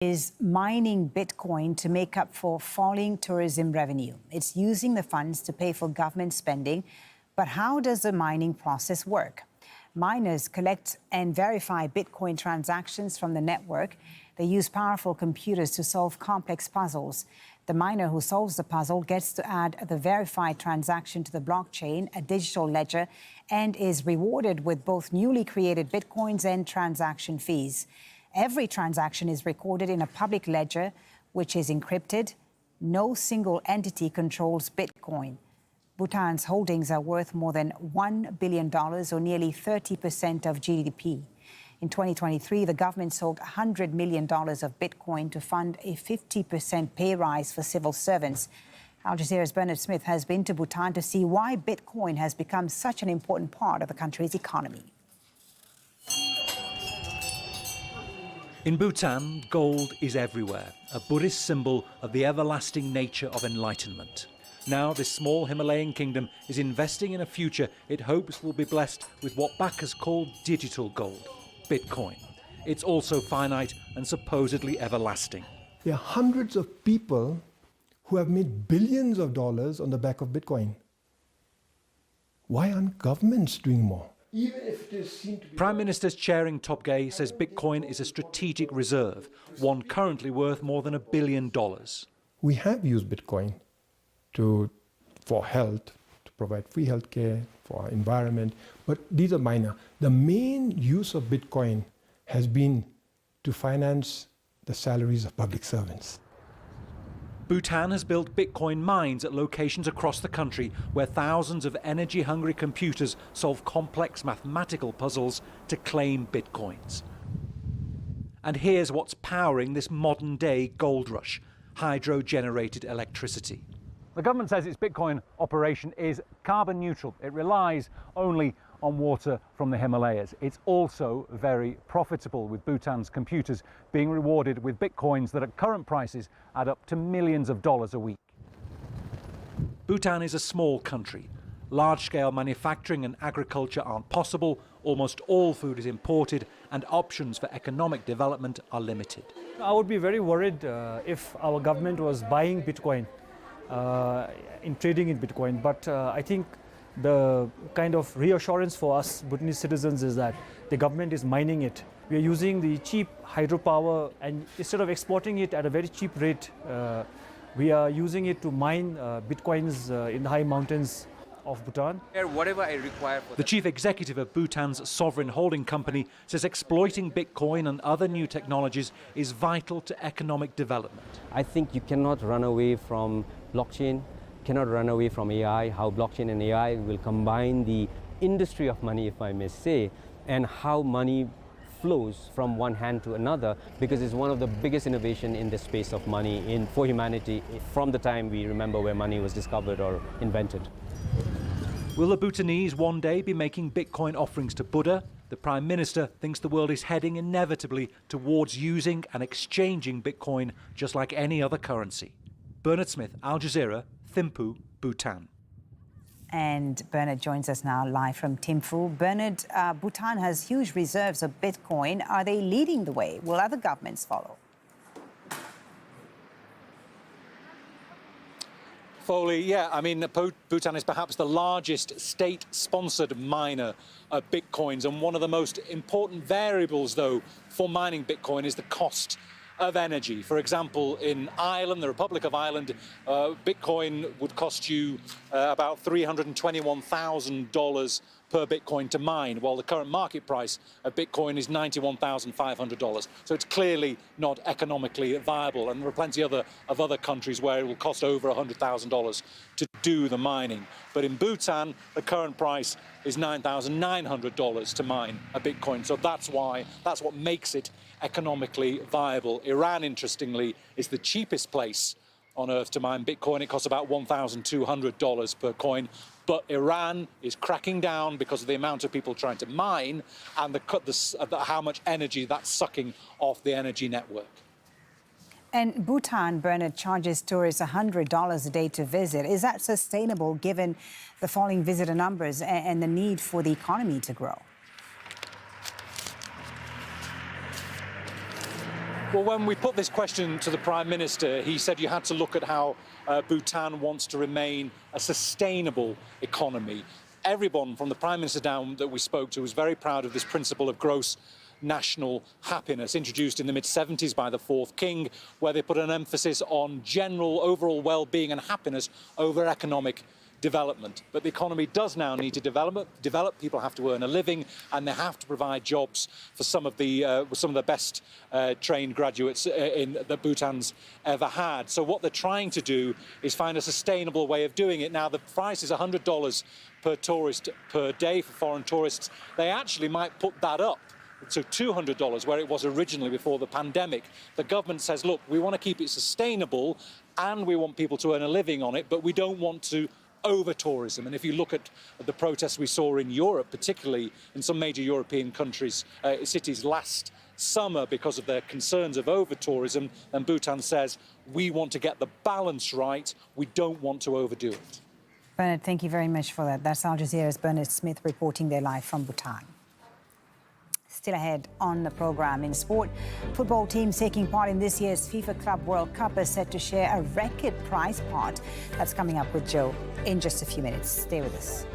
Is mining Bitcoin to make up for falling tourism revenue. It's using the funds to pay for government spending. But how does the mining process work? Miners collect and verify Bitcoin transactions from the network. They use powerful computers to solve complex puzzles. The miner who solves the puzzle gets to add the verified transaction to the blockchain, a digital ledger, and is rewarded with both newly created Bitcoins and transaction fees. Every transaction is recorded in a public ledger, which is encrypted. No single entity controls Bitcoin. Bhutan's holdings are worth more than $1 billion, or nearly 30% of GDP. In 2023, the government sold $100 million of Bitcoin to fund a 50% pay rise for civil servants. Al Jazeera's Bernard Smith has been to Bhutan to see why Bitcoin has become such an important part of the country's economy. In Bhutan, gold is everywhere, a Buddhist symbol of the everlasting nature of enlightenment. Now, this small Himalayan kingdom is investing in a future it hopes will be blessed with what backers call digital gold, Bitcoin. It's also finite and supposedly everlasting. There are hundreds of people who have made billions of dollars on the back of Bitcoin. Why aren't governments doing more? Even if it is seen to be Prime Minister's Chairing Topgay says Bitcoin is a strategic reserve, one currently worth more than $1 billion. We have used Bitcoin for health, to provide free health care, for our environment, but these are minor. The main use of Bitcoin has been to finance the salaries of public servants. Bhutan has built Bitcoin mines at locations across the country where thousands of energy-hungry computers solve complex mathematical puzzles to claim Bitcoins. And here's what's powering this modern-day gold rush: hydro-generated electricity. The government says its Bitcoin operation is carbon neutral. It relies only on water from the Himalayas. It's also very profitable, with Bhutan's computers being rewarded with Bitcoins that at current prices add up to millions of dollars a week. Bhutan is a small country. Large-scale manufacturing and agriculture aren't possible. Almost all food is imported, and options for economic development are limited. I would be very worried if our government was buying Bitcoin, in trading in Bitcoin. But I think the kind of reassurance for us Bhutanese citizens is that the government is mining it. We are using the cheap hydropower, and instead of exporting it at a very cheap rate, we are using it to mine Bitcoins in the high mountains of Bhutan. Whatever I require for the chief executive of Bhutan's sovereign holding company says exploiting Bitcoin and other new technologies is vital to economic development. I think you cannot run away from blockchain, cannot run away from AI, how blockchain and AI will combine the industry of money, if I may say, and how money flows from one hand to another, because it's one of the biggest innovation in the space of money for humanity from the time we remember where money was discovered or invented. Will the Bhutanese one day be making Bitcoin offerings to Buddha? The Prime Minister thinks the world is heading inevitably towards using and exchanging Bitcoin just like any other currency. Bernard Smith, Al Jazeera, Thimphu, Bhutan. And Bernard joins us now live from Thimphu. Bernard, Bhutan has huge reserves of Bitcoin. Are they leading the way? Will other governments follow? Foley, yeah, I mean, Bhutan is perhaps the largest state-sponsored miner of Bitcoins, and one of the most important variables, though, for mining Bitcoin is the cost of energy. For example, in Ireland, the Republic of Ireland, Bitcoin would cost you about $321,000 per Bitcoin to mine, while the current market price of Bitcoin is $91,500. So it's clearly not economically viable, and there are plenty of other countries where it will cost over $100,000 to do the mining. But in Bhutan, the current price is $9,900 to mine a Bitcoin. So that's what makes it economically viable. Iran, interestingly, is the cheapest place on earth to mine Bitcoin. It costs about $1,200 per coin. But Iran is cracking down because of the amount of people trying to mine and how much energy that's sucking off the energy network. And Bhutan, Bernard, charges tourists $100 a day to visit. Is that sustainable given the falling visitor numbers and the need for the economy to grow? Well, when we put this question to the Prime Minister, he said you had to look at how Bhutan wants to remain a sustainable economy. Everyone from the Prime Minister down that we spoke to was very proud of this principle of gross national happiness, introduced in the mid-70s by the fourth king, where they put an emphasis on general overall well-being and happiness over economic development. But the economy does now need to develop. People have to earn a living, and they have to provide jobs for some of the best trained graduates that Bhutan's ever had. So what they're trying to do is find a sustainable way of doing it. Now, the price is $100 per tourist per day for foreign tourists. They actually might put that up to $200, where it was originally before the pandemic. The government says, look, we want to keep it sustainable and we want people to earn a living on it, but we don't want to over-tourism. And if you look at the protests we saw in Europe, particularly in some major European countries, cities last summer because of their concerns of over-tourism, then Bhutan says, we want to get the balance right, we don't want to overdo it. Bernard, thank you very much for that. That's Al Jazeera's Bernard Smith reporting there live from Bhutan. Still ahead on the programme in sport, football teams taking part in this year's FIFA Club World Cup are set to share a record prize pot. That's coming up with Joe in just a few minutes. Stay with us.